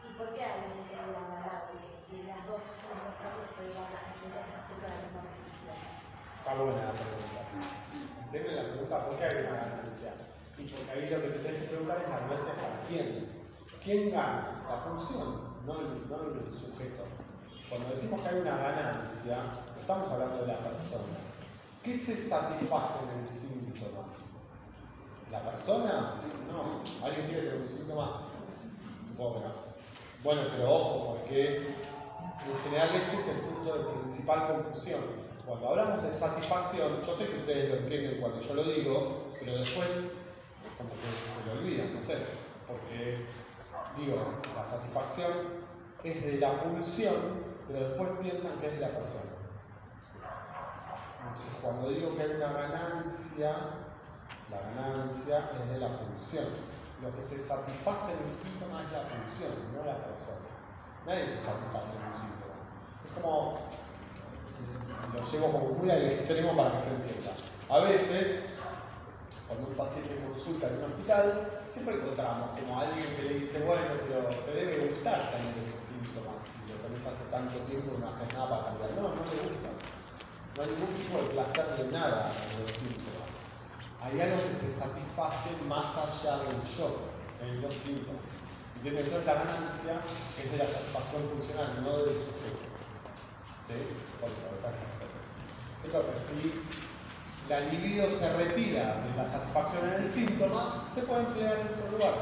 ¿Y por qué hay una ganancia? Si las dos campos estoy satisfaciendo la misma pulsión. Está buena la pregunta. ¿Entienden la pregunta? ¿Por qué hay una ganancia? Y porque ahí lo que te tenés que preguntar es la ganancia para quién. ¿Quién gana? La pulsión, no el sujeto. Cuando decimos que hay una ganancia, estamos hablando de la persona. ¿Qué se satisface en el síntoma? ¿La persona? No. ¿Alguien quiere tener un síntoma? Supongo que no. Bueno, pero ojo, porque en general este es el punto de principal confusión. Cuando hablamos de satisfacción, yo sé que ustedes lo entienden cuando yo lo digo, pero después como que se lo olvidan, no sé. Porque, digo, la satisfacción es de la pulsión, pero después piensan que es de la persona. Entonces, cuando digo que hay una ganancia, la ganancia es de la pulsión. Lo que se satisface en el síntoma es la pulsión, no la persona. Nadie se satisface en un síntoma. Es como, lo llevo como muy al extremo para que se entienda. A veces, cuando un paciente consulta en un hospital, siempre encontramos como alguien que le dice, bueno, pero te debe gustar tener esos síntomas. Si lo tenés hace tanto tiempo y no haces nada para cambiar. No, no le gusta. No hay ningún tipo de placer de nada en los síntomas. Hay algo que se satisface más allá del yo, en los síntomas. ¿Entiendes? Entonces la ganancia es de la satisfacción funcional, no del sujeto. ¿Sí? Por eso, esa es la explicación. Entonces, si la libido se retira de la satisfacción en el síntoma, se puede emplear en otro lugar.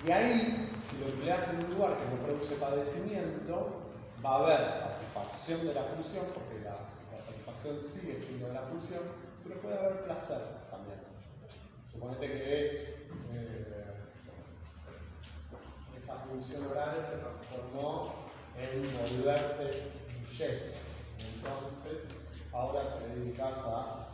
Y ahí si lo empleas en un lugar que no produce padecimiento, va a haber satisfacción de la pulsión, porque la satisfacción sigue siendo de la pulsión, pero puede haber placer también. Suponete que esa pulsión oral se transformó en volverte billete. Entonces, ahora te dedicas a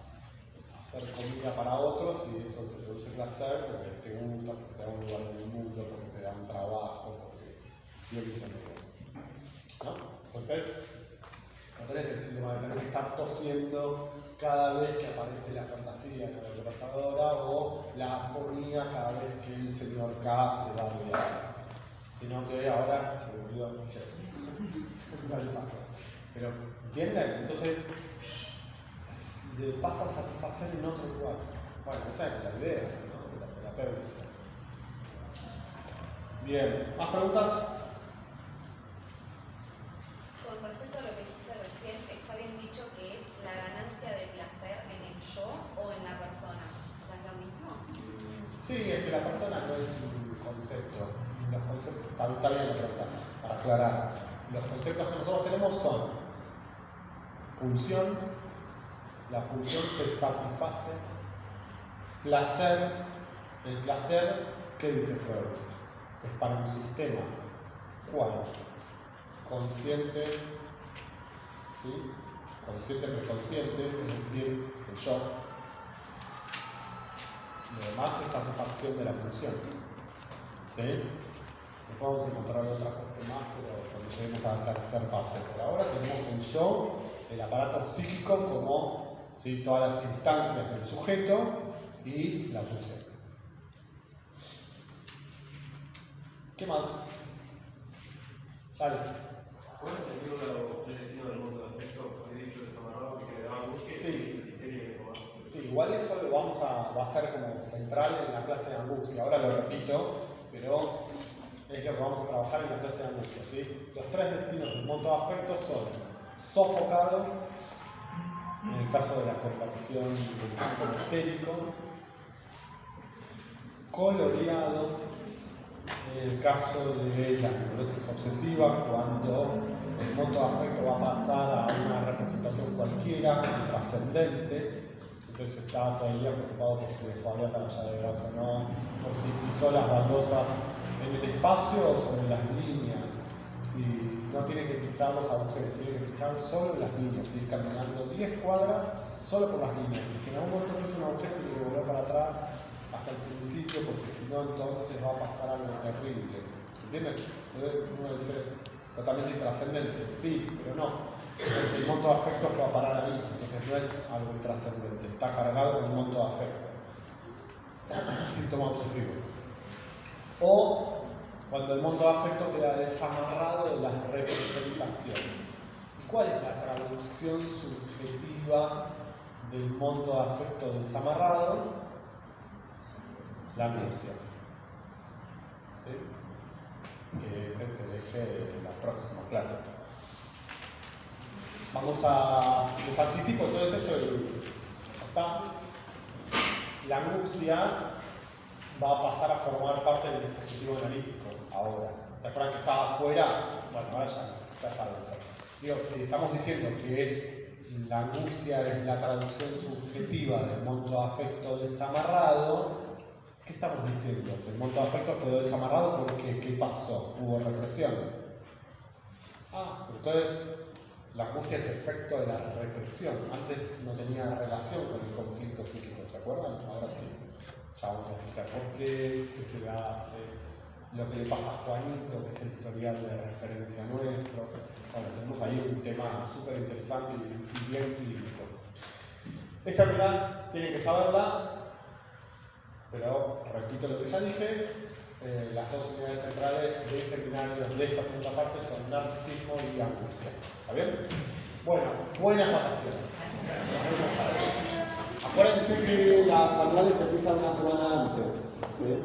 hacer comida para otros y eso te produce placer porque te gusta, porque te da un lugar en el mundo, porque te da un trabajo, porque tiene un millón de cosas. ¿No? Entonces, no tenés el síntoma de tener que estar tosiendo cada vez que aparece la fantasía de la repasadora o la afonía cada vez que el señor K se va a viajar. Sino que ahora se volvió no le pasó. Pero, ¿entienden? Entonces, le pasa a satisfacer en otro lugar. Bueno, esa es la idea, ¿no? De la terapéutica. Bien, ¿más preguntas? Con respecto a lo que dijiste recién, está bien dicho que es la ganancia de placer en el yo o en la persona. O sea, ¿es lo mismo? Sí, es que la persona no es un concepto. Los conceptos, está bien la pregunta, para aclarar. Los conceptos que nosotros tenemos son pulsión, la pulsión se satisface, placer, el placer, ¿qué dice Freud? Es para un sistema. ¿Cuál? Consciente, ¿sí? Consciente, preconsciente, es decir, el yo. Y además es satisfacción de la pulsión. ¿Sí? Después vamos a encontrar otra cosa más, pero cuando lleguemos a la tercera parte. Por ahora tenemos el yo, el aparato psíquico como, ¿sí?, todas las instancias del sujeto y la pulsión. ¿Qué más? Dale. ¿Puedes repetir los tres destinos del mundo de afecto? He dicho desamarrado que le daba angustia Sí. y Sí, igual eso lo va a ser como central en la clase de angustia. Ahora lo repito, pero es lo que vamos a trabajar en la clase de angustia, ¿sí? Los tres destinos del mundo de afecto son sofocado, en el caso de la conversión del síntoma histérico, coloreado, en el caso de la neurosis obsesiva, cuando el monto de afecto va a pasar a una representación cualquiera, trascendente. Entonces está todo el día preocupado por si dejó abierta la llave de gas o no, por si pisó las baldosas en el espacio o sobre las líneas, si no tiene que pisar los agujeros, tiene que pisar solo las líneas, ir caminando 10 cuadras solo por las líneas. Y si en algún momento pisa un agujero, tiene que volver para atrás hasta el principio, porque si no, entonces va a pasar algo terrible. ¿Se entiende? Puede ser totalmente intrascendente, sí, pero no. El monto de afecto fue a parar ahí, entonces no es algo intrascendente, está cargado con un monto de afecto. Síntoma obsesivo. O cuando el monto de afecto queda desamarrado de las representaciones. ¿Y cuál es la traducción subjetiva del monto de afecto desamarrado? La angustia. ¿Sí? Que ese es el eje de la próxima clase. Vamos a, les anticipo todo esto ¿está? La angustia va a pasar a formar parte del dispositivo analítico ahora. ¿Se acuerdan que estaba afuera? Bueno, ahora ya está dentro. Digo, si estamos diciendo que la angustia es la traducción subjetiva del monto de afecto desamarrado, ¿qué estamos diciendo? Que el monto de afecto quedó desamarrado porque ¿qué pasó? Hubo represión. Entonces la angustia es efecto de la represión. Antes no tenía relación con el conflicto psíquico, ¿se acuerdan? Ahora sí. Ya vamos a explicar por qué se le hace, lo que le pasa a Juanito, que es el historial de referencia nuestro. Bueno, tenemos ahí un tema súper interesante y bien clínico. Esta unidad tienen que saberla, pero repito lo que ya dije. Las dos unidades centrales de seminario de esta segunda parte son narcisismo y angustia. ¿Está bien? Bueno, buenas vacaciones. Acuérdense que las anuales se empiezan una semana antes. ¿Sí?